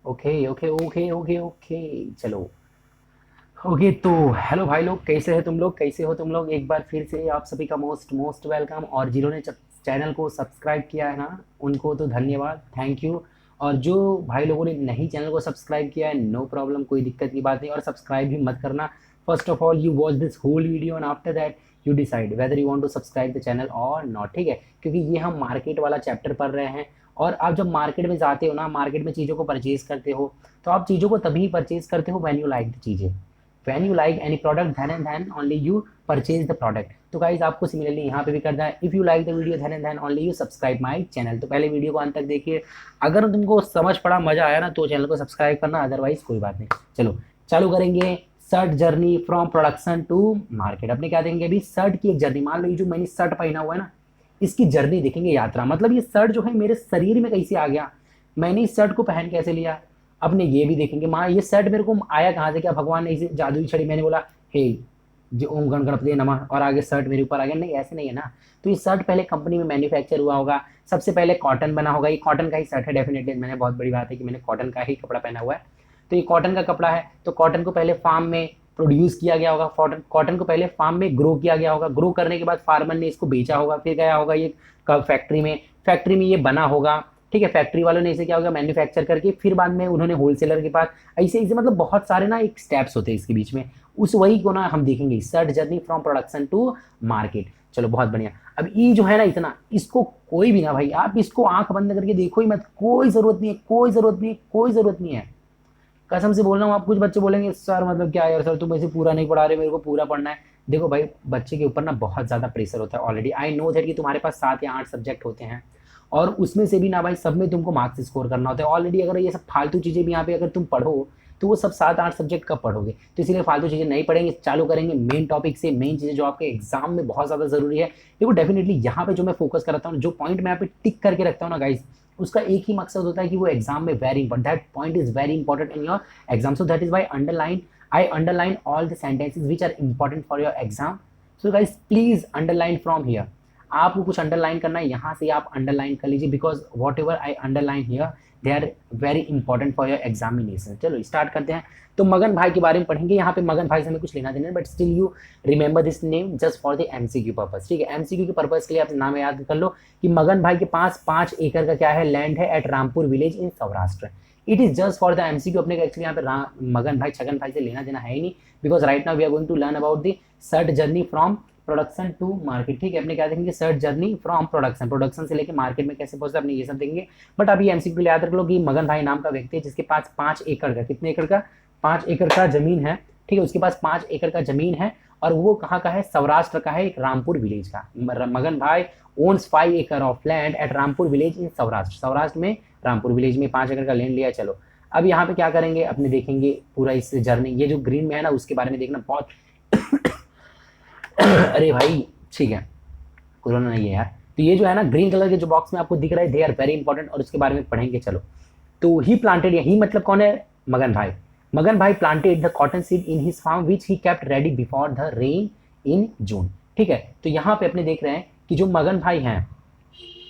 Okay okay okay okay okay. चलो। Okay तो hello भाई लोग, कैसे हैं तुम लोग, कैसे हो तुम लोग। एक बार फिर से आप सभी का मोस्ट मोस्ट वेलकम। और जिन्होंने चैनल को सब्सक्राइब किया है ना, उनको तो धन्यवाद, थैंक यू। और जो भाई लोगों ने नहीं चैनल को सब्सक्राइब किया है, नो प्रॉब्लम, कोई दिक्कत की बात नहीं, और सब्सक्राइब भी मत करना। First of all you watch this whole video and after that you decide whether you want to subscribe the channel और नॉट, ठीक है। क्योंकि ये हम मार्केट वाला चैप्टर पढ़ रहे हैं। और आप जब मार्केट में जाते हो ना, मार्केट में चीज़ों को परचेज करते हो, तो आप चीज़ों को तभी परचेज करते हो व्हेन यू लाइक द चीज़ें। When you like any product then and then only you purchase the product. तो गाइज आपको सिमिलरली यहाँ पे भी करना है। If you like the video then and then only you subscribe my channel. तो पहले वीडियो को अंत तक देखिए। अगर तुमको समझ पड़ा, मजा आया ना, तो चैनल को सब्सक्राइब करना, अदरवाइज कोई बात नहीं। चलो चालू करेंगे। Shirt journey from production to market. अपने क्या देखेंगे अभी, सर्ट की एक जर्नी। मान लो ये जो मैंने शर्ट पहना हुआ है ना, इसकी जर्नी देखेंगे, यात्रा। मतलब ये शर्ट जो है मेरे शरीर में कैसे आ गया, मैंने इस शर्ट को पहन कैसे लिया। अपने ये भी देखेंगे, माँ ये शर्ट मेरे को आया कहाँ से, क्या भगवान ने इसे जादुई छड़ी, मैंने बोला हे जो ओम गण गणपति नमः और आगे शर्ट मेरे ऊपर आ गया, नहीं ऐसे नहीं है ना। तो ये शर्ट पहले कंपनी में मैन्युफैक्चर हुआ होगा, सबसे पहले कॉटन बना होगा। ये कॉटन का ही शर्ट है डेफिनेटली, मैंने बहुत बड़ी बात है कि मैंने कॉटन का ही कपड़ा पहना हुआ है। तो ये कॉटन का कपड़ा है, तो कॉटन को पहले फार्म में प्रोड्यूस किया गया होगा। कॉटन कॉटन को पहले फार्म में ग्रो किया गया होगा। ग्रो करने के बाद फार्मर ने इसको बेचा होगा, फिर गया होगा ये फैक्ट्री में, फैक्ट्री में ये बना होगा, ठीक है। फैक्ट्री वालों ने इसे क्या होगा, मैन्युफैक्चर करके फिर बाद में उन्होंने होलसेलर के पास, ऐसे ऐसे मतलब बहुत सारे ना एक स्टेप्स होते हैं इसके बीच में। उस वही को ना हम देखेंगे, shirt journey from production to market. चलो बहुत बढ़िया। अब ये जो है ना इतना, इसको कोई भी ना भाई, आप इसको आंख बंद करके देखो ही मत, कोई जरूरत नहीं है, कोई जरूरत नहीं है, कोई जरूरत नहीं है। कसम से बोल रहा हूँ। आप कुछ बच्चे बोलेंगे सर मतलब क्या यार सर, तुम ऐसे पूरा नहीं पढ़ा रहे, मेरे को पूरा पढ़ना है। देखो भाई, बच्चे के ऊपर ना बहुत ज़्यादा प्रेशर होता है ऑलरेडी। आई नो दैट कि तुम्हारे पास 7 या 8 सब्जेक्ट होते हैं, और उसमें से भी ना भाई सब में तुमको मार्क्स स्कोर करना होता है ऑलरेडी। अगर ये सब फालतू चीज़ें भी यहाँ पे अगर तुम पढ़ो, तो वो सब 7 8 सब्जेक्ट कब पढ़ोगे। तो इसीलिए फालतू चीज़ें नहीं पढ़ेंगे, चालू करेंगे मेन टॉपिक से। मेन चीज़ें जो आपके एग्जाम में बहुत ज़्यादा ज़रूरी है, देखो डेफिनेटली यहाँ पे जो मैं फोकस करता हूँ, जो पॉइंट मैं यहाँ पे टिक करके रखता हूँ ना गाइज, उसका एक ही मकसद होता है कि वो एग्जाम में very important, that point is very important in your exam. So that is why I underline all the sentences which are important for your exam. So guys please underline from here. आपको कुछ underline करना है, यहाँ से आप underline कर लीजिए, because whatever I underline here they are very important for your examination. चलो स्टार्ट करते हैं। तो मगन भाई के बारे में पढ़ेंगे। यहाँ पे मगन भाई से हमें कुछ लेना देना है, but still you remember this name just for the MCQ purpose, ठीक है। एमसीक्यू के पर्पज के लिए आप नाम याद कर लो कि मगन भाई के पास 5 एकड़ का क्या है, लैंड है at Rampur village in Saurashtra. It is just for the MCQ. अपने एक्चुअली यहाँ पे मगन भाई छगन भाई से लेना देना है ही नहीं, because right now we are going to learn about the shirt journey from production to market, ठीक है। अपने क्या देखेंगे, shirt journey from production, production से लेके मार्केट में कैसे पहुंचता है, अपने ये सब देखेंगे। बट अभी एमसीक्यू याद रख लो कि मगन भाई नाम का व्यक्ति है जिसके पास 5 एकड़ का, कितने एकड़ का, 5 एकड़ का जमीन है, ठीक है। उसके पास 5 एकड़ का जमीन है, और वो कहाँ का है, सौराष्ट्र का है, एक रामपुर विलेज का। मगन भाई ओन्स 5 एकड़ of land at Rampur village in Saurashtra. Saurashtra में रामपुर विलेज में 5 एकड़ का लैंड लिया। चलो अब यहाँ पे क्या करेंगे, अपने देखेंगे पूरा इस जर्नी, ये जो ग्रीन में है ना उसके बारे में देखना बहुत अरे भाई ठीक है, कोरोना नहीं है यार। तो ये जो है ना ग्रीन कलर के जो बॉक्स में आपको दिख रहा है, दे आर वेरी इंपॉर्टेंट, और उसके बारे में पढ़ेंगे। चलो तो ही प्लांटेड, ही मतलब कौन है, मगन bhai. Magan bhai planted the cotton seed in his farm which he kept ready before the rain in June, ठीक है। तो यहाँ पे अपने देख रहे हैं कि जो मगन भाई हैं,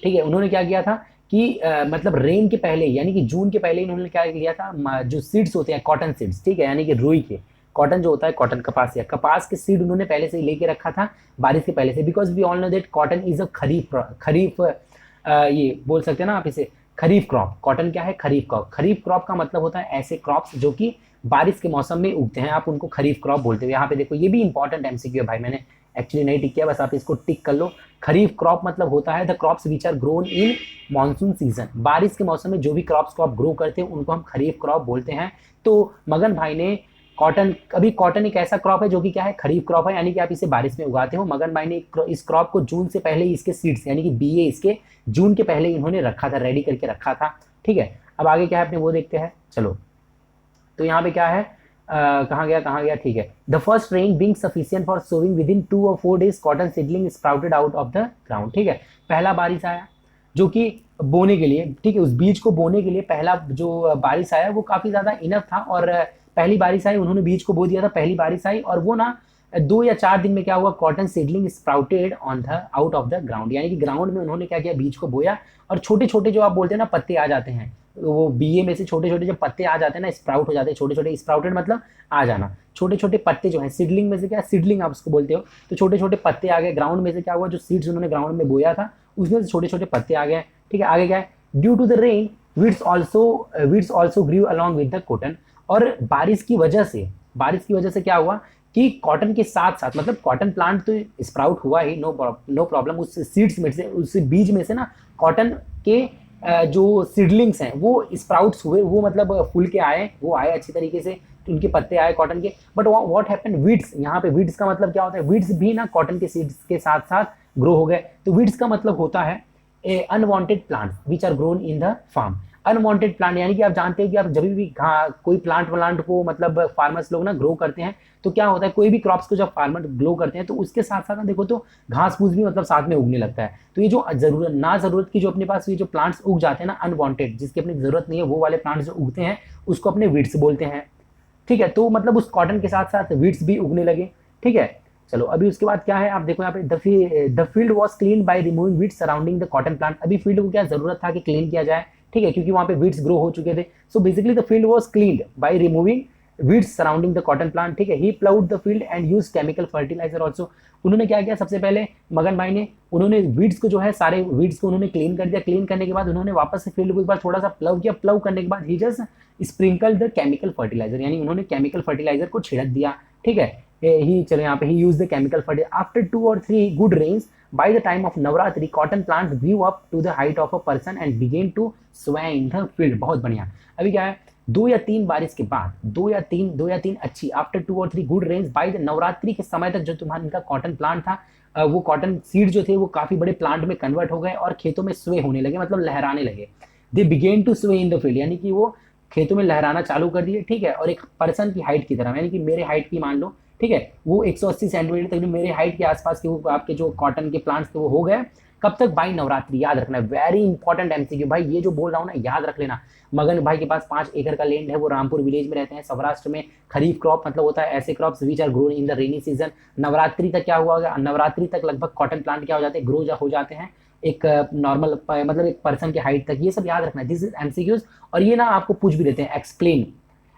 ठीक है, उन्होंने क्या किया था कि मतलब रेन के पहले यानी कि जून के पहले इन्होंने क्या किया था, जो सीड्स होते हैं कॉटन सीड्स, ठीक है, यानी कि रुई के, कॉटन जो होता है कॉटन कपास, या कपास के सीड उन्होंने पहले से ही लेके रखा था बारिश के पहले से, because we all know that cotton is a kharif kharif ये बोल सकते हैं ना आप इसे, खरीफ क्रॉप। कॉटन क्या है, खरीफ क्रॉप। खरीफ क्रॉप का मतलब होता है ऐसे क्रॉप्स जो कि बारिश के मौसम में उगते हैं, आप उनको खरीफ क्रॉप बोलते हो। यहाँ पे देखो ये भी इंपॉर्टेंट एमसीक्यू है भाई, मैंने एक्चुअली नहीं टिक किया, बस आप इसको टिक कर लो। खरीफ क्रॉप मतलब होता है the crops which are grown in monsoon season. बारिश के मौसम में जो भी क्रॉप्स को आप ग्रो करते हैं उनको हम खरीफ क्रॉप बोलते हैं। तो मगन भाई ने कॉटन, अभी कॉटन एक ऐसा क्रॉप है जो कि क्या है, खरीफ क्रॉप है, यानी कि आप इसे बारिश में उगाते हो। मगन भाई ने इस क्रॉप को जून से पहले ही इसके सीड्स यानी कि बीए इसके जून के पहले इन्होंने रखा था, रेडी करके रखा था, ठीक है। अब आगे क्या है अपने वो देखते हैं। चलो तो यहाँ पे क्या है, कहाँ गया, ठीक है। The first rain being sufficient for sowing with in 2 or 4 days cotton seedling sprouted out of the ground, ठीक है। पहला बारिश आया जो कि बोने के लिए, ठीक है, उस बीज को बोने के लिए पहला जो बारिश आया वो काफी ज्यादा इनफ था, और पहली बारिश आई, उन्होंने बीज को बो दिया था, पहली बारिश आई, और वो ना 2 या 4 दिन में क्या हुआ, cotton seedling sprouted on the out of the ground, यानी कि ग्राउंड में उन्होंने क्या किया, बीज को बोया, और छोटे छोटे जो आप बोलते हैं ना पत्ते आ जाते हैं, वो बीए में से छोटे छोटे जब पत्ते आ जाते हैं ना, स्प्राउट हो जाते हैं, छोटे छोटे स्प्राउटेड मतलब आ जाना, छोटे छोटे पत्ते जो है सीडलिंग में से, क्या सीडलिंग आप उसको बोलते हो, तो छोटे छोटे पत्ते आ गए ग्राउंड में से, क्या हुआ जो सीड्स उन्होंने ग्राउंड में बोया था उसमें से छोटे छोटे पत्ते आ गए। ठीक है, आगे क्या है, due to the rain weeds also grew along with the cotton, और बारिश की वजह से क्या हुआ कि कॉटन के साथ साथ, मतलब कॉटन प्लांट तो स्प्राउट हुआ ही, नो प्रॉब्लम, उस सीड्स में से, उस बीज में से ना कॉटन के जो सीडलिंग्स हैं वो स्प्राउट्स हुए, वो मतलब फूल के आए, वो आए अच्छी तरीके से, उनके पत्ते आए कॉटन के। बट व्हाट हैपेंड, वीड्स, यहाँ पे वीड्स का मतलब क्या होता है, वीड्स भी ना कॉटन के सीड्स के साथ साथ ग्रो हो गए। तो वीड्स का मतलब होता है a unwanted plant which are grown in the farm. Unwanted plant यानी कि आप जानते हो कि आप जब भी कोई प्लांट को मतलब फार्मर्स लोग ना ग्रो करते हैं तो क्या होता है, कोई भी क्रॉप्स को जब फार्मर ग्रो करते हैं तो उसके साथ साथ ना देखो तो घास फूस भी मतलब साथ में उगने लगता है। तो ये जो जरूरत की जो अपने पास ये जो प्लांट्स उग जाते हैं ना अनवांटेड, जिसकी अपनी जरूरत नहीं है, वो वाले प्लांट्स जो उगते हैं उसको अपने वीड्स बोलते हैं। ठीक है, तो मतलब उस कॉटन के साथ साथ वीड्स भी उगने लगे। ठीक है, चलो अभी उसके बाद क्या है, आप देखो यहाँ पे the field was clean bye removing weeds surrounding the cotton plant. अभी फील्ड को क्या जरूरत था कि क्लीन किया जाए, ठीक है, क्योंकि वहां पे वीड्स ग्रो हो चुके थे। So basically the field was cleaned by removing weeds surrounding the cotton plant. ठीक है, he ploughed the field and use chemical fertiliser also. उन्होंने क्या किया, सबसे पहले मगन भाई ने, उन्होंने वीड्स को जो है, सारे वीड्स को उन्होंने क्लीन कर दिया। क्लीन करने के बाद उन्होंने वापस से फील्ड को एक बार थोड़ा सा प्लव किया। प्लव करने के बाद he just sprinkle the chemical fertiliser, यानी उन्होंने केमिकल फर्टिलाइजर को छिड़क दिया। ठीक है, ही चलो यहाँ पे ही use the chemical fertiliser. After 2 or 3 good rains by the time of Navratri, cotton plants grew up to the height of a person and began to sway in the field। बहुत बढ़िया। अभी क्या है, 2 या 3 बारिश के बाद, 2 या 3 अच्छी, after 2 or 3 good rains, by the Navratri के समय तक जो तुम्हारा इनका कॉटन प्लांट था, वो कॉटन सीड जो थे वो काफी बड़े प्लांट में कन्वर्ट हो गए और खेतों में स्वे होने लगे, मतलब लहराने लगे। दे बिगेन टू स्वे इन द फील्ड, यानी कि वो खेतों में लहराना चालू कर दिए। ठीक है, और एक पर्सन की हाइट की तरह, यानी कि मेरे हाइट की मान लो, ठीक है, वो 180 सेंटीमीटर तक मेरे हाइट के आसपास के वो आपके जो कॉटन के प्लांट्स थे वो हो गए। कब तक, बाई नवरात्रि। याद रखना है, वेरी इंपॉर्टेंट एमसीक्यू भाई, ये जो बोल रहा हूँ ना याद रख लेना। मगन भाई के पास 5 एकड़ का लैंड है, वो रामपुर विलेज में रहते हैं, सौराष्ट्र में। खरीफ क्रॉप मतलब होता है ऐसे crops which are grown in the rainy season. Navratri तक क्या हुआ होगा, नवरात्रि तक लगभग कॉटन प्लांट क्या हो जाते हैं, ग्रो हो जाते हैं एक नॉर्मल मतलब एक पर्सन के हाइट तक। ये सब याद रखना है, दिस इज एमसीक्यूज। और ये ना आपको पूछ भी देते हैं,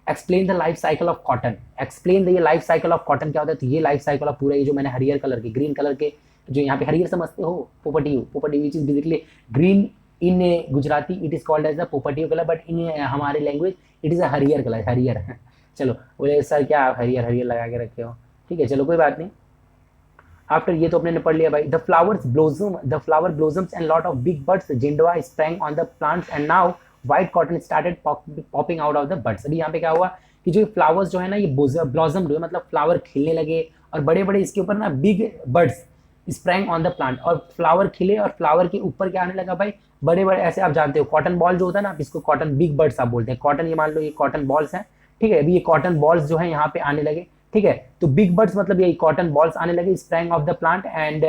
explain the life cycle of cotton, explain the ये लाइफ साइकिल ऑफ कॉटन क्या होता है। तो ये लाइफ साइकिल ऑफ पूरा ये जो मैंने हरियर कलर के, ग्रीन कलर के, जो यहाँ पे हरियर समझते हो, पोपटियो which is basically green in Gujarati it is called as the पोपटियो कलर, बट इन हमारे लैंग्वेज इट इज अ हरियर कलर, हरियर। चलो बोले सर क्या आप हरियर हरियर लगा के रखे हो, ठीक है, चलो कोई बात नहीं। आफ्टर ये तो अपने ने पढ़ लिया भाई। The flower blossoms and lot of big birds जिंडवा sprang on the plants and now white cotton started popping out of the birds. अभी यहाँ पे क्या हुआ कि जो फ्लावर्स जो है ना ये ब्लॉसम हुए, मतलब फ्लावर खिलने लगे, और बड़े बड़े इसके ऊपर ना big birds sprang on the plant, और फ्लावर खिले, और फ्लावर के ऊपर क्या आने लगा भाई, बड़े बड़े ऐसे, आप जानते हो कॉटन बॉल जो होता है ना, आप इसको कॉटन बिग बर्ड्स आप बोलते हैं। कॉटन ये मान लो ये कॉटन बॉल्स हैं, ठीक है, अभी ये कॉटन बॉल्स जो है यहाँ पे आने लगे। ठीक है, तो बिग बर्ड्स मतलब यही कॉटन बॉल्स आने लगे, sprang of the plant, and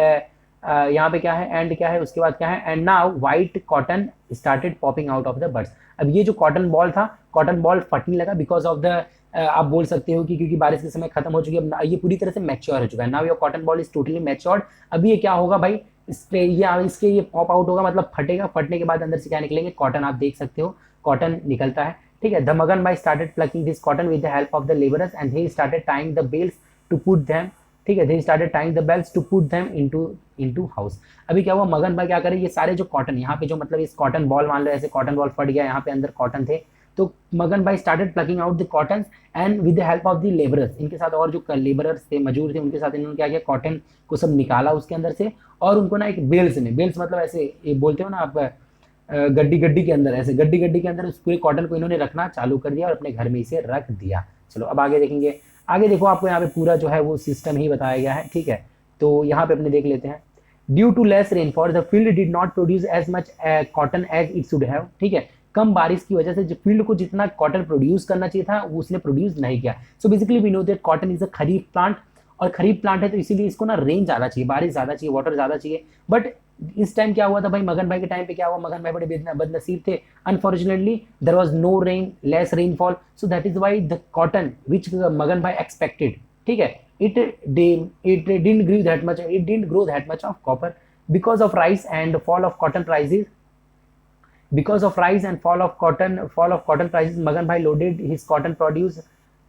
यहाँ पे क्या है, एंड क्या है, उसके बाद क्या है, and now white cotton started popping out of the birds. अब ये जो कॉटन बॉल था, कॉटन बॉल फटने लगा बिकॉज ऑफ द आप बोल सकते हो कि क्योंकि बारिश के समय खत्म हो चुकी है, अब ये पूरी तरह से मैच्योर हो चुका है। Now your cotton ball is totally matured. अभी ये क्या होगा भाई, इसके ये पॉप आउट होगा, मतलब फटेगा, फटने के बाद अंदर से क्या निकलेंगे, कॉटन, आप देख सकते हो कॉटन निकलता है। ठीक है, the Magan bhai started plucking this cotton with the help of the labourers and he started tying the bales to put them. ठीक है, they started tying the bales to put them into house. अभी क्या हुआ, मगन भाई क्या करे, ये सारे जो कॉटन यहाँ पे जो मतलब इस कॉटन बॉल मान लो ऐसे कॉटन बॉल फट गया, यहाँ पे अंदर कॉटन थे, तो मगन bhai started plucking out the cotton and with the help of the labourers, इनके साथ और जो लेबरर्स थे, मजदूर थे, उनके साथ इन्होंने क्या किया, कॉटन को सब निकाला उसके अंदर से, और उनको ना एक बेल्स मतलब ऐसे ये बोलते हो ना आप, गड्डी के अंदर, ऐसे गड्डी के अंदर उस पूरे कॉटन को इन्होंने रखना चालू कर दिया और अपने घर में इसे रख दिया। चलो अब आगे देखेंगे। आगे देखो आपको यहाँ पे पूरा जो है वो सिस्टम ही बताया गया है। ठीक है, तो यहाँ पे अपने देख लेते हैं। Due to less rainfall the field did not produce as much cotton as it should have. ठीक है, कम बारिश की वजह से जो फील्ड को जितना कॉटन प्रोड्यूस करना चाहिए था वो उसने प्रोड्यूस नहीं किया। So basically we know that cotton is a kharif plant, और खरीफ प्लांट है तो इसीलिए इसको ना रेन ज़्यादा चाहिए, बारिश ज़्यादा चाहिए, वाटर ज़्यादा चाहिए। बट इस टाइम क्या हुआ था भाई, मगन भाई के टाइम पे क्या हुआ, मगन भाई बड़े बदनसीब थे। Unfortunately there was no rain, less rainfall, so that is why the cotton which Magan bhai expected, ठीक है, it didn't grow that much of copper because of rise and fall of cotton prices because of rise and fall of cotton prices, Magan bhai loaded his cotton produce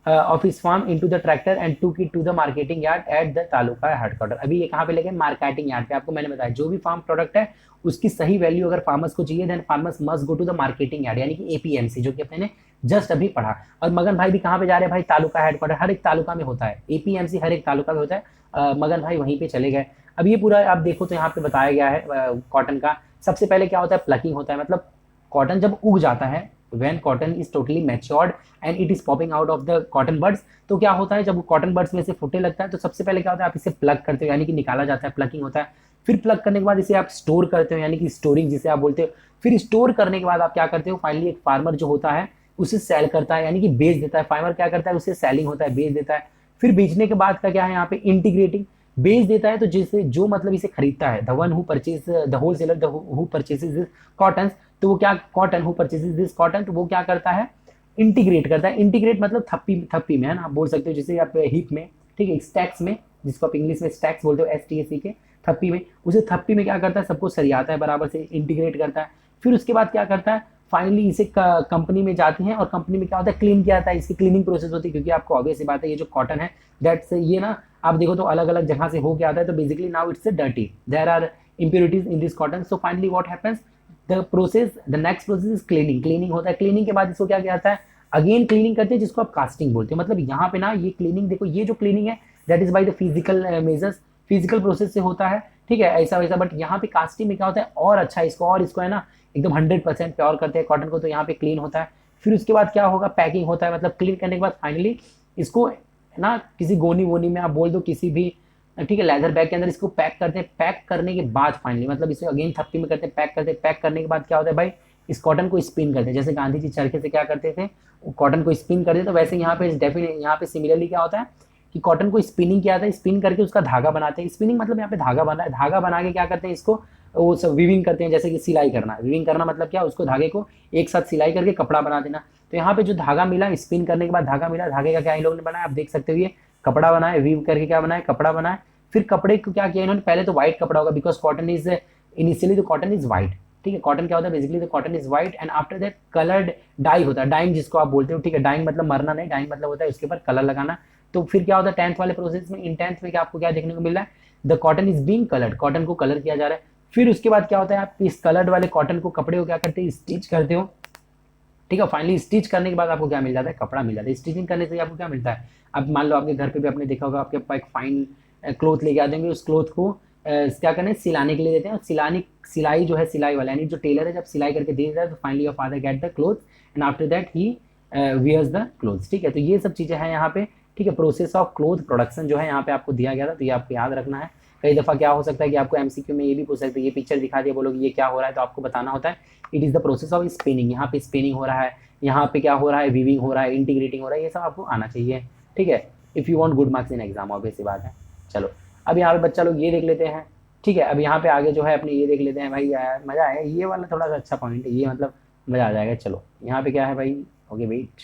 of his farm into the tractor and took it to the marketing yard at the taluka headquarter. अभी ये कहाँ पे लेके marketing yard पे। आपको मैंने बताया जो भी फार्म प्रोडक्ट है उसकी सही वैल्यू अगर फार्मर्स को चाहिए then farmers must go to the marketing yard, यानी कि एपीएमसी, जो कि अपने ने जस्ट अभी पढ़ा। और मगन भाई भी कहाँ पे जा रहे हैं भाई, तालुका हेडक्वार्टर। हर एक तालुका में होता है एपीएमसी, हर एक तालुका में होता है। मगन भाई वहीं पे चले गए। अब ये पूरा आप देखो तो यहाँ पे बताया गया है कॉटन का। सबसे पहले क्या होता है, प्लकिंग होता है, मतलब कॉटन जब उग जाता है, when cotton is totally matured and it is popping out of the cotton buds, तो क्या होता है जब कॉटन बर्ड्स में से फुटे लगता है तो सबसे पहले क्या होता है, आप इसे प्लग करते हो, यानी कि निकाला जाता है, प्लकिंग होता है। फिर प्लग करने के बाद इसे आप स्टोर करते हो, यानी कि स्टोरिंग जिसे आप बोलते हो। फिर स्टोर करने के बाद आप क्या करते हो, फाइनली एक फार्मर जो होता है उसे सेल करता है, यानी कि बेच देता है। फार्मर क्या करता है, उसे सेलिंग होता है, बेच देता है। फिर बेचने के बाद का क्या है यहाँ पे, इंटीग्रेटिंग। बेच देता है तो जिसे जो मतलब इसे खरीदता है, the one who purchase the wholesaler who purchases this cotton, तो वो क्या, cotton who purchases this cotton, तो वो क्या करता है, इंटीग्रेट करता है। इंटीग्रेट मतलब थप्पी, थप्पी में है ना, आप बोल सकते हो जैसे आप हीप में, ठीक है, स्टैक्स में, जिसको आप इंग्लिश में स्टैक्स बोलते हो, STAC के, थप्पी में। उसे थप्पी में क्या करता है, सबको सरियाता है, बराबर से इंटीग्रेट करता है। फिर उसके बाद क्या करता है, फाइनली इसे कंपनी में जाते हैं और कंपनी में क्या होता है, क्लीन किया जाता है, इसकी क्लीनिंग प्रोसेस होती है। क्योंकि आपको ऑब्वियस सी बात है, ये जो कॉटन है दैट्स ये ना, आप देखो तो अलग अलग जगह से हो के आता है, तो basically now it's dirty, there are impurities in this cotton, so finally what happens, the next process is cleaning। Cleaning होता है, क्लीनिंग के बाद इसको क्या किया जाता है, अगेन क्लीनिंग करते हैं, जिसको आप कास्टिंग बोलते हो। मतलब यहाँ पे ना ये क्लीनिंग देखो, ये जो क्लीनिंग है that is by the physical measures, physical process से होता है, ठीक है, ऐसा वैसा। बट यहाँ पे कास्टिंग में क्या होता है, और अच्छा इसको, और इसको है ना एकदम 100% प्योर करते हैं कॉटन को, तो यहाँ पे क्लीन होता है। फिर उसके बाद क्या होगा, पैकिंग होता है, मतलब क्लीन करने के बाद फाइनली इसको ना किसी गोनी वोनी में आप बोल दो, किसी भी, ठीक है, लेदर बैग के अंदर इसको पैक करते हैं। पैक करने के बाद फाइनली मतलब इसे अगेन थप्पी में करते हैं, पैक करते हैं। पैक करने के बाद क्या होता है भाई, इस कॉटन को स्पिन करते हैं, जैसे गांधी जी चरखे से क्या करते थे, कॉटन को स्पिन करते, तो वैसे यहाँ पे डेफिनेट, यहाँ पे सिमिलरली क्या होता है कि कॉटन को स्पिनिंग किया जाता है, स्पिन करके उसका धागा बनाते हैं। स्पिनिंग मतलब यहाँ पे धागा बना है, धागा बना के क्या करते हैं, इसको वो सब वीविंग करते हैं, जैसे कि सिलाई करना। वीविंग करना मतलब क्या, उसको धागे को एक साथ सिलाई करके कपड़ा बना देना। तो यहाँ पे जो धागा मिला, स्पिन करने के बाद धागा मिला, धागे का क्या इन लोगों ने बनाया, आप देख सकते हो, ये कपड़ा बनाए, वीव करके क्या बनाए, कपड़ा बनाए। फिर कपड़े को क्या किया इन्होंने, पहले तो व्हाइट कपड़ा होगा, बिकॉज कॉटन इज इनिशियली, तो कॉटन इज व्हाइट, ठीक है, कॉटन क्या होता है बेसिकली, तो cotton is white and after that coloured dye होता है, डाइंग जिसको आप बोलते हो, ठीक है। डाइंग मतलब मरना नहीं, डाइंग मतलब होता है उसके ऊपर कलर लगाना। तो फिर क्या होता है 10th वाले प्रोसेस में, इन 10th में क्या आपको क्या देखने को मिल रहा है, the cotton is being coloured, cotton को कलर किया जा रहा है। फिर उसके बाद क्या होता है, आप इस कलर्ड वाले कॉटन को, कपड़े को क्या करते हैं, स्टिच करते हो, ठीक है। फाइनली स्टिच करने के बाद आपको क्या मिल जाता है, कपड़ा मिल जाता है। स्टिचिंग करने से आपको क्या मिलता है, अब मान लो आपके घर पे भी आपने देखा होगा, आपके पास एक फाइन क्लोथ लेके आ जाएंगे, उस क्लोथ को क्या करने, सिलाने के लिए देते हैं। सिलाई जो है, सिलाई वाला यानी जो टेलर है, जब सिलाई करके दे देता है तो finally your father get the cloth and after that he wears the clothes, ठीक है। तो ये सब चीज़ें हैं यहाँ पे, ठीक है। प्रोसेस ऑफ क्लोथ प्रोडक्शन जो है यहाँ पे आपको दिया गया था, तो ये आपको याद रखना है। कई दफ़ा क्या हो सकता है कि आपको एमसीक्यू में ये भी पूछ सकते हैं, ये पिक्चर दिखा दिया, बोलोगे ये क्या हो रहा है, तो आपको बताना होता है it is the process of spinning. यहाँ पे स्पिनिंग हो रहा है, यहाँ पे क्या हो रहा है, वीविंग हो रहा है, इंटीग्रेटिंग हो रहा है, ये सब आपको आना चाहिए, ठीक है। If you want good marks in exam, obvious सी बात है। चलो अब यहाँ पे बच्चा लोग ये देख लेते हैं, ठीक है। अब यहाँ पे आगे जो है अपने ये देख लेते हैं भाई, यार मज़ा आएगा, ये वाला थोड़ा सा अच्छा पॉइंट है, ये मतलब मज़ा आ जाएगा। चलो यहाँ पे क्या है भाई, ओके वेट,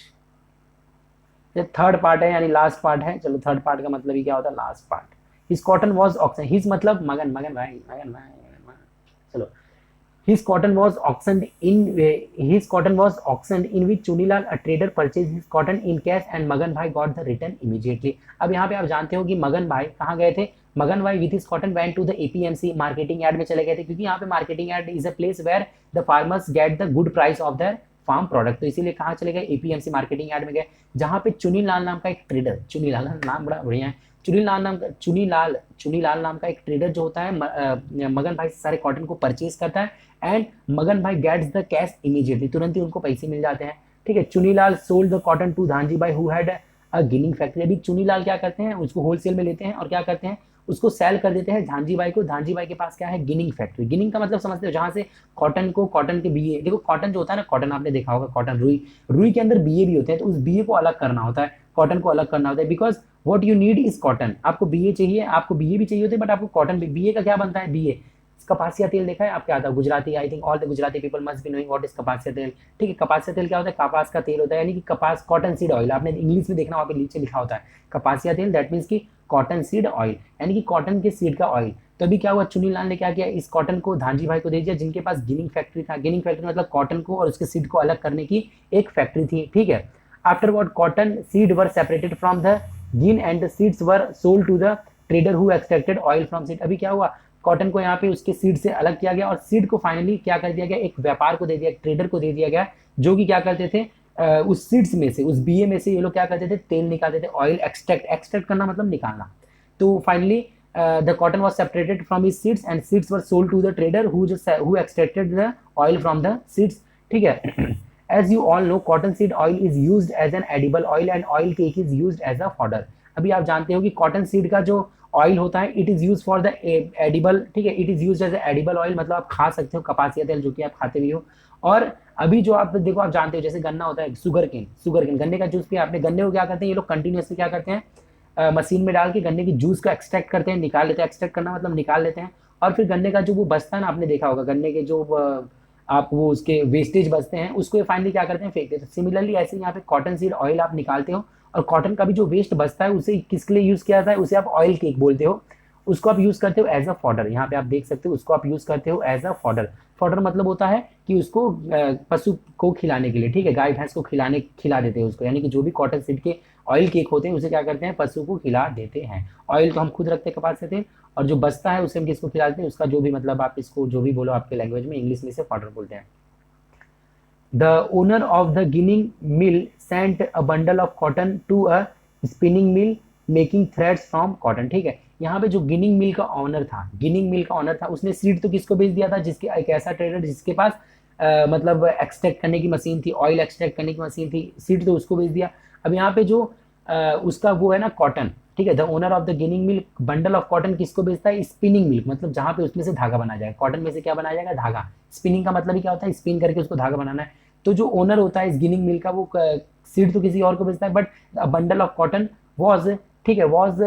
ये थर्ड पार्ट है यानी लास्ट पार्ट है। चलो थर्ड पार्ट का मतलब ही क्या होता है, last part. His cotton was auction, his मतलब मगन, मगन भाई, मगन भाई, चलो। His cotton was auctioned in which Chunilal, a trader, purchased his cotton in cash and Magan Bhai got the return immediately। अब यहाँ पे आप जानते हो कि मगन भाई कहाँ गए थे, मगन भाई with his cotton went to the APMC marketing yard में चले गए थे, क्योंकि यहाँ पे marketing yard is a place where the farmers get the good price of their farm product. तो इसीलिए कहाँ चले गए, APMC मार्केटिंग यार्ड में गए, जहाँ पे चुनीलाल नाम का एक ट्रेडर, चुनीलाल नाम बड़ा बढ़िया है, चुनीलाल नाम का एक ट्रेडर जो होता है मगन भाई से सारे कॉटन को परचेज करता है एंड मगन भाई गेट्स द कैश इमीडिएटली, तुरंत ही उनको पैसे मिल जाते हैं, ठीक है। Chunilal sold the cotton to Dhanji bhai who had a ginning factory. अभी चुनीलाल क्या करते हैं, उसको होलसेल में लेते हैं और क्या करते हैं, उसको सेल कर देते हैं झांझी बाई को। झांझी बाई के पास क्या है, गिनिंग फैक्ट्री। गिनिंग का मतलब समझते हो, जहाँ से कॉटन को, कॉटन के बीए, देखो कॉटन जो होता है ना, कॉटन आपने देखा होगा, कॉटन रुई के अंदर बीए भी होते हैं, तो उस बीए को अलग करना होता है, कॉटन को अलग करना होता है, because what you need is cotton. आपको बीए चाहिए, आपको बीए भी चाहिए होते हैं, बट आपको कॉटन भी। बीए का क्या बनता है, बीए कपासिया तेल देखा है आप, क्या आता है, Gujarati, I think all the Gujarati people must be knowing what is कपासिया तेल, ठीक है। कपासिया तेल क्या होता है, कपास का तेल होता है, यानी कि कपास, कॉटन सीड ऑयल, आपने इंग्लिश में देखना, वहाँ पे नीचे लिखा होता है कपासिया तेल, दैट मीन्स की कॉटन सीड ऑयल, यानी कि कॉटन के सीड का ऑयल। तो अभी क्या हुआ, चुनीलाल ने क्या किया, इस कॉटन को धानजी भाई को दे दिया जिनके पास गिनिंग फैक्ट्री था। गिनिंग फैक्ट्री मतलब कॉटन को और उसके सीड को अलग करने की एक फैक्ट्री थी, ठीक है। After what cotton seed were separated from the gin and the seeds were sold to the trader who extracted oil from seed. अभी क्या हुआ, कॉटन को यहाँ पे उसके सीड से अलग किया गया और सीड को फाइनली क्या कर दिया गया, एक व्यापार को दे दिया, एक ट्रेडर को दे दिया गया, जो कि क्या करते थे, उस सीड्स में से, उस बीए में से ये लोग क्या करते थे, तेल निकालते थे, ऑयल एक्सट्रैक्ट, एक्सट्रैक्ट करना मतलब निकालना। तो finally the cotton was separated from his seeds and seeds were sold to the trader who extracted the oil from the seeds, ठीक है। As you all know cotton seed oil is used as an edible oil and oil cake is used as a fodder. अभी आप जानते हो कि cotton seed का जो oil होता है it is use for the edible, ठीक है, it is use as edible oil, मतलब आप खा सकते हो, कपासिया तेल, जो कि आप खाते भी हो। और अभी जो आप देखो, आप जानते हो जैसे गन्ना होता है, शुगर केन, गन्ने का जूस पिया आपने, गन्ने को क्या करते हैं ये लोग कंटिन्यूसली क्या करते हैं, मशीन में डाल के गन्ने की जूस को एक्सट्रैक्ट करते हैं, निकाल लेते हैं, एक्सट्रैक्ट करना मतलब निकाल लेते हैं, और फिर गन्ने का जो वो बचता है ना, आपने देखा होगा गन्ने के जो आप वो उसके वेस्टेज बचते हैं उसको फाइनली क्या करते हैं, फेंक देते हैं। सिमिलरली ऐसे यहाँ पे कॉटन सीड ऑयल आप निकालते हो और कॉटन का भी जो वेस्ट बचता है उसे किसके लिए यूज किया जाता है, उसे आप ऑयल केक बोलते हो, उसको आप यूज करते हो एज अ फॉडर। यहाँ पे आप देख सकते हो उसको आप यूज करते हो एज अ फॉडर। फॉडर मतलब होता है कि उसको पशु को खिलाने के लिए, ठीक है, गाय भैंस को खिला देते हैं उसको, यानी कि जो भी कॉटन सीड के ऑयल केक होते हैं उसे क्या करते हैं, पशु को खिला देते हैं। ऑयल तो हम खुद रखते हैं कपास से थे, और जो बचता है उसे हम किसको खिलाते हैं, उसका जो भी मतलब आप इसको जो भी बोलो आपके लैंग्वेज में, इंग्लिश में इसे फॉडर बोलते हैं। The owner of the ginning mill sent a bundle of cotton to a spinning mill making threads from cotton, ठीक है। यहाँ पे जो गिनिंग मिल का ऑनर था, उसने सीड तो किसको बेच दिया था, जिसके एक ऐसा ट्रेडर जिसके पास मतलब एक्सट्रैक्ट करने की मशीन थी, ऑयल एक्सट्रैक्ट करने की मशीन थी, सीड तो उसको बेच दिया। अब यहाँ पे जो उसका वो है ना कॉटन, ठीक है, the owner of the ginning mill bundle of cotton किसको बेचता है, स्पिनिंग मिल, मतलब जहाँ पे उसमें से धागा बनाया जाएगा, कॉटन में से क्या बनाया जाएगा, धागा। स्पिनिंग का मतलब ही क्या होता है, स्पिन करके उसको धागा बनाना है। तो जो ओनर होता है इस गिनिंग मिल का, वो सीड तो किसी और को बेचता है, but bundle of cotton was, ठीक है, was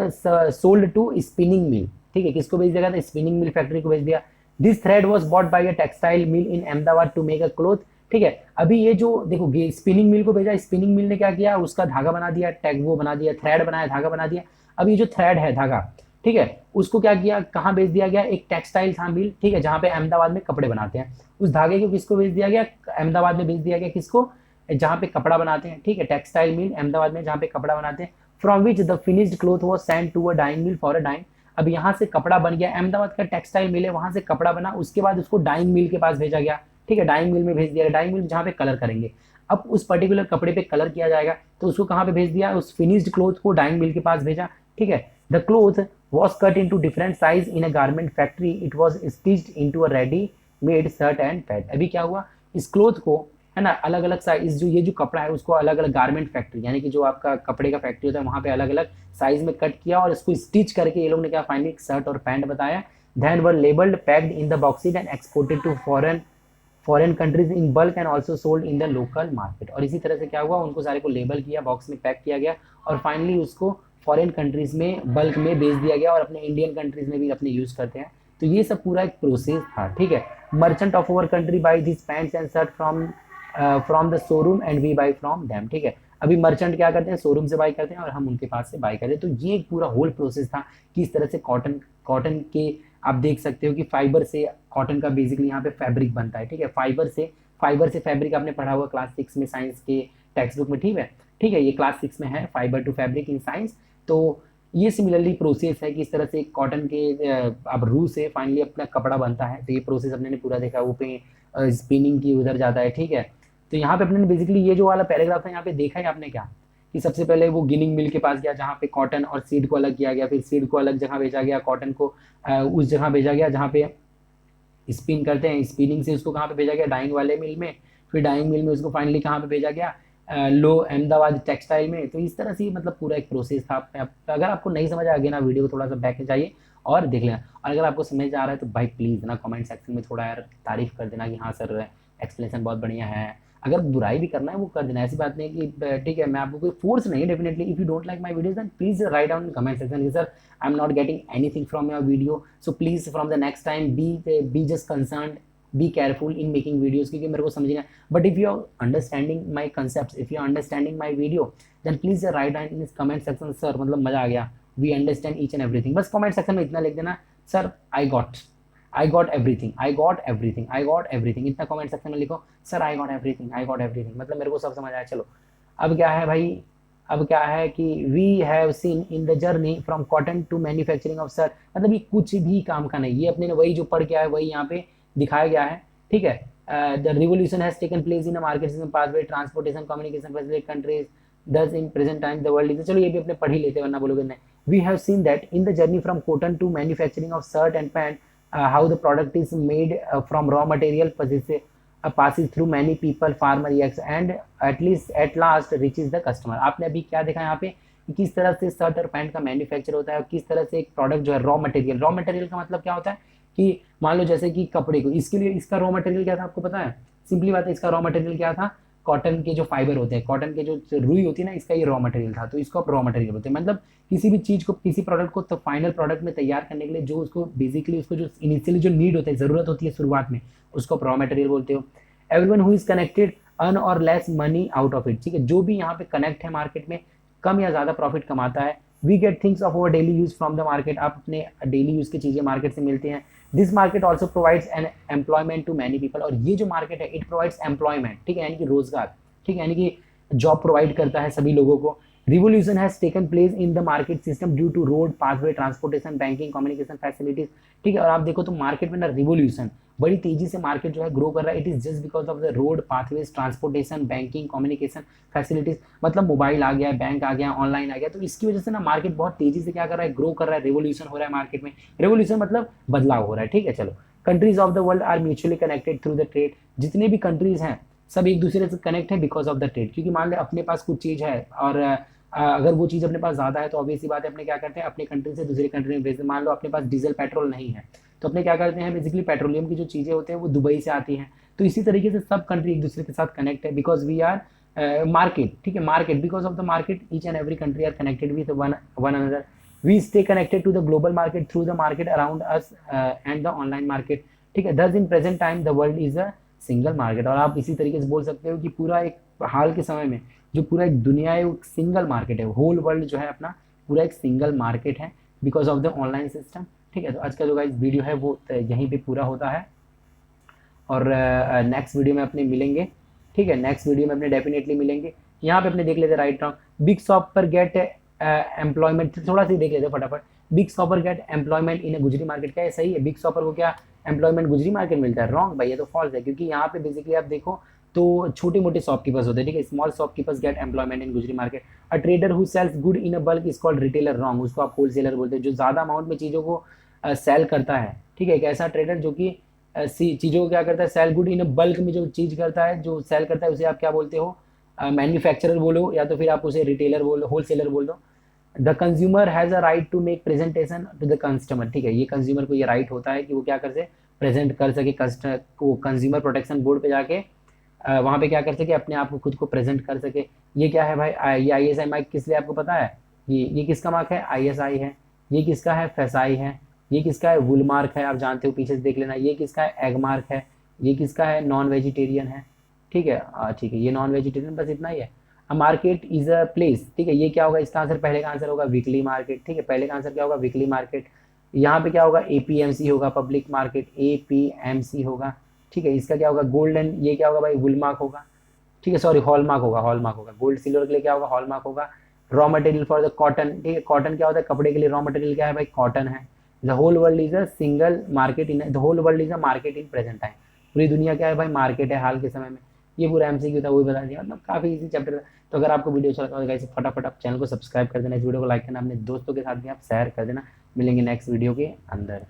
sold to spinning mill, ठीक है, किसको बेच दिया था, स्पिनिंग मिल फैक्ट्री को बेच दिया। This thread was bought by a textile mill in Ahmedabad to make a cloth, ठीक है। अभी ये जो देखो स्पिनिंग मिल को भेजा, स्पिनिंग मिल ने क्या किया, उसका धागा बना दिया, टैग वो बना दिया, थ्रेड बनाया, धागा बना दिया। अब ये जो थ्रेड है, धागा, ठीक है, उसको क्या किया, कहाँ बेच दिया गया, एक टेक्सटाइल था मिल, ठीक है, जहाँ पे अहमदाबाद में कपड़े बनाते हैं, उस धागे को किसको बेच दिया गया, अहमदाबाद में बेच दिया गया, किसको, जहाँ पे कपड़ा बनाते हैं, ठीक है, टेक्सटाइल मिल अहमदाबाद में जहाँ पे कपड़ा बनाते हैं। From which the finished cloth was send to a dyeing mill for a dyeing. अब यहाँ से कपड़ा बन गया, अहमदाबाद का टेक्सटाइल मिल है, वहां से कपड़ा बना, उसके बाद उसको डाइंग मिल के पास भेजा गया, ठीक है, डाइंग मिल में भेज दिया, डाइंग मिल जहाँ पे कलर करेंगे। अब उस पर्टिकुलर कपड़े पे कलर किया जाएगा, तो उसको कहाँ पे भेज दिया, उस फिनिश्ड क्लोथ को डाइंग मिल के पास भेजा, ठीक है। The cloth was cut into different size in a garment factory. It was stitched into a ready made shirt and pant. अभी क्या हुआ, इस क्लोथ को, है ना, अलग अलग साइज, जो ये जो कपड़ा है उसको अलग अलग गारमेंट फैक्ट्री, यानी कि जो आपका कपड़े का फैक्ट्री होता है वहाँ पे अलग अलग साइज में कट किया और इसको स्टिच करके ये लोग ने क्या फाइनली शर्ट और पैंट बताया। Then were labeled, packed in the boxes and exported to foreign countries in bulk and also sold in the local market. और इसी तरह से क्या हुआ, उनको सारे को लेबल किया, बॉक्स में पैक किया गया और फाइनली उसको फॉरेन कंट्रीज में बल्क में बेच दिया गया और अपने इंडियन कंट्रीज में भी अपने यूज़ करते हैं। तो ये सब पूरा एक प्रोसेस था, ठीक है। Merchant of over country buy this pants and shirt from the showroom and we buy from them, ठीक है। अभी मर्चेंट क्या करते हैं, शोरूम से बाई करते हैं और हम उनके पास से बाई करते हैं। तो ये एक पूरा होल प्रोसेस था कि इस तरह से कॉटन के आप देख सकते हो कि फाइबर से कॉटन का बेसिकली यहाँ पे फैब्रिक बनता है, ठीक है। फाइबर से फैब्रिक आपने पढ़ा हुआ क्लास 6 में साइंस के टेक्स्ट बुक में, ठीक है, ये क्लास 6 में है, fibre to fabric in science. तो ये सिमिलरली प्रोसेस है कि इस तरह से कॉटन के अब रू से फाइनली अपना कपड़ा बनता है। तो ये प्रोसेस अपने ने पूरा देखा, वो पे स्पिनिंग की उधर जाता है, ठीक है। तो यहाँ पे अपने ने बेसिकली ये जो वाला पैराग्राफ है यहाँ पे देखा है आपने क्या, कि सबसे पहले वो गिनिंग मिल के पास गया जहाँ पे कॉटन और सीड को अलग किया गया, फिर सीड को अलग जगह भेजा गया, कॉटन को उस जगह भेजा गया जहाँ पे स्पिन करते हैं, स्पिनिंग से उसको कहाँ पे भेजा गया, डाइंग वाले मिल में, फिर डाइंग मिल में उसको फाइनली कहाँ पे भेजा गया, लो अहमदाबाद टेक्सटाइल में। तो इस तरह से मतलब पूरा एक प्रोसेस था। अगर आपको नहीं समझ आ गया ना, वीडियो को थोड़ा सा बैक में जाइए और देख लेना, और अगर आपको समझ आ रहा है तो भाई प्लीज़ ना कमेंट सेक्शन में थोड़ा यार तारीफ कर देना कि हाँ सर एक्सप्लेनेशन बहुत बढ़िया है। अगर बुराई भी करना है वो कर देना, ऐसी बात नहीं कि ठीक है, मैं आपको कोई फोर्स नहीं है। Definitely if you don't like my videos then please write down in comment section कि sir I am not getting anything from your video, so please from the next time be just concern, be careful in making videos, क्योंकि मेरे को समझना है। But if you are understanding my concept, if you are understanding my video then please write down in comment section sir मतलब मजा आ गया, we understand each and everything. बस comment section में इतना लिख देना, sir I got everything, I got everything, I got everything, इतना comment section में लिखो sir I got everything, I got everything, मतलब मेरे को सब समझ आया। चलो अब क्या है भाई, अब क्या है कि we have seen in the journey from cotton to manufacturing of sir, मतलब ये कुछ भी काम का नहीं, ये अपने ने वही जो पढ़ के आया वही यहाँ पे दिखाया गया है, ठीक है। The revolution has taken place in market system pathway transportation communication facility countries thus in present time the world is, चलो ये भी अपने पढ़ ही लेते वरना बोलोगे नहीं। We have seen that in the journey from cotton to manufacturing of shirt and pant how the product is made from raw material passes through many people farmer reacts and at last reaches the customer। आपने अभी क्या देखा यहाँ पे कि किस तरह से शर्ट और पैंट का मैन्युफैक्चर होता है और किस तरह से एक प्रोडक्ट जो है रॉ मटेरियल का मतलब क्या होता है कि मान लो जैसे कि कपड़े को, इसके लिए इसका रॉ मटेरियल क्या था आपको पता है, सिंपली बात है इसका रॉ मटेरियल क्या था, कॉटन के जो फाइबर होते हैं, कॉटन के जो रुई होती है ना, इसका ये रॉ मटेरियल था, तो इसको आप रॉ मटेरियल बोलते हैं। मतलब किसी भी चीज़ को, किसी प्रोडक्ट को तो फाइनल प्रोडक्ट में तैयार करने के लिए जो उसको बेसिकली उसको जो इनिशियली जो नीड होता है, ज़रूरत होती है शुरुआत में, उसको आप रॉ मटेरियल बोलते हो। Everyone who is connected earn or less money out of it, ठीक है, जो भी यहाँ पे कनेक्ट है मार्केट में, कम या ज़्यादा प्रॉफिट कमाता है। We get things of our daily use from the market, आप अपने डेली यूज की चीज़ें मार्केट से मिलती हैं। This market also provides an employment to many people, और ये जो मार्केट है इट प्रोवाइड्स एम्प्लॉयमेंट, ठीक है, यानी कि रोजगार, ठीक है, यानी कि जॉब प्रोवाइड करता है सभी लोगों को। Revolution has taken place in the market system due to road pathway transportation banking communication facilities, ठीक है। और आप देखो तो मार्केट में ना रिवोल्यूशन बड़ी तेजी से मार्केट जो है ग्रो कर रहा है, it is just because of the road pathways transportation banking communication facilities, मतलब मोबाइल आ गया, बैंक आ गया, ऑनलाइन आ गया, तो इसकी वजह से ना मार्केट बहुत तेजी से क्या कर रहा है, ग्रो कर रहा है, रिवोल्यूशन हो रहा है मार्केट में। रिवोल्यूशन मतलब बदलाव हो रहा है, ठीक है। चलो countries of the world are mutually connected through the trade, जितने भी कंट्रीज हैं सब एक दूसरे से कनेक्ट है बिकॉज ऑफ द ट्रेड, क्योंकि मान ले अपने पास कुछ चीज़ है और अगर वो चीज़ अपने पास ज़्यादा है तो ऑब्वियसली बात है अपने क्या करते हैं, अपने कंट्री से दूसरी कंट्री में भेजते हैं। मान लो अपने पास डीजल पेट्रोल नहीं है तो अपने क्या करते हैं, बेसिकली पेट्रोलियम की जो चीज़ें होते हैं वो दुबई से आती हैं, तो इसी तरीके से सब कंट्री एक दूसरे के साथ कनेक्ट है बिकॉज वी आर मार्केट, ठीक है, market, because of the market each and every country are connected with one another. We stay connected to the global market through the market around us and the online market, ठीक है। Thus in present time the world is a single market, और आप इसी तरीके से बोल सकते हो कि पूरा एक हाल के समय में जो पूरा एक दुनिया है वो सिंगल मार्केट है, होल वर्ल्ड जो है अपना पूरा एक सिंगल मार्केट है because of the online system, ठीक है। तो आज का जो गाइस वीडियो है वो यहीं पे पूरा होता है और नेक्स्ट वीडियो में अपने मिलेंगे, ठीक है, नेक्स्ट वीडियो में अपने डेफिनेटली मिलेंगे। यहाँ पे अपने देख लेते राइट रॉन्ग, बिग शॉप पर गेट एम्प्लॉयमेंट, थोड़ा सा देख लेते फटाफट, big shopper gate employment in Gujari market, क्या है सही है, बिग शॉपर को क्या एम्प्लॉयमेंट गुजरी मार्केट मिलता है, रॉन्ग भाई, ये तो फॉल्स है, क्योंकि यहाँ पे बेसिकली आप देखो तो छोटे मोटे शॉपकीपर्स होते हैं, ठीक है, small shopkeepers get employment in Gujari market. A trader who sells good in a bulk is called retailer, wrong, उसको आप होलसेलर बोलते हैं, जो ज़्यादा अमाउंट में चीज़ों को सेल करता है, ठीक है, एक ऐसा ट्रेडर जो कि चीज़ों को क्या करता है, sell good in a bulk में जो चीज़ करता है, जो सेल करता है उसे आप क्या बोलते हो, मैन्युफैक्चरर बोलो या तो फिर आप उसे रिटेलर बोलो, होलसेलर बोल दो। The consumer has a right to make presentation to the customer, ठीक है, ये कंज्यूमर को ये राइट होता है कि वो क्या कर सके, प्रेजेंट कर सके कस्टमर को, कंज्यूमर प्रोटेक्शन बोर्ड पे जाके वहाँ पे क्या कर सके, अपने आप को खुद को प्रेजेंट कर सके। ये क्या है भाई, ये ISI मार्क किस लिए आपको पता है, ये किसका मार्क है, ISI है, ये किसका है, फेसाई है, ये किसका है, वुल मार्क है, आप जानते हो पीछे से देख लेना, ये किसका है, एग मार्क है, ये किसका है, नॉन वेजिटेरियन है, ठीक है, ठीक है, ये नॉन वेजिटेरियन, बस इतना ही है। A market is a place, ठीक है, ये क्या होगा, इसका आंसर पहले का आंसर होगा वीकली मार्केट, ठीक है, पहले का आंसर क्या होगा, वीकली मार्केट। यहाँ पे क्या होगा, APMC होगा, पब्लिक मार्केट, APMC होगा, ठीक है, इसका क्या होगा, गोल्डन, ये क्या होगा भाई, वुलमार्क होगा, ठीक है, सॉरी हॉलमार्क होगा, हॉलमार्क होगा, गोल्ड सिल्वर के लिए क्या होगा, हॉलमार्क होगा। Raw material for the cotton, ठीक है, कॉटन क्या होता है, कपड़े के लिए रॉ मटेरियल क्या है भाई, कॉटन है। The whole world is a single market in, the whole world is a market in present time, पूरी दुनिया क्या है भाई, मार्केट है हाल के समय में। ये पूरा MCQ था, वही बता दिया, मतलब काफ़ी इजी चैप्टर था। तो अगर आपको वीडियो अच्छा लगा तो गाइस फटाफट आप चैनल को सब्सक्राइब कर देना, इस वीडियो को लाइक करना, अपने दोस्तों के साथ भी आप शेयर कर देना। मिलेंगे नेक्स्ट वीडियो के अंदर।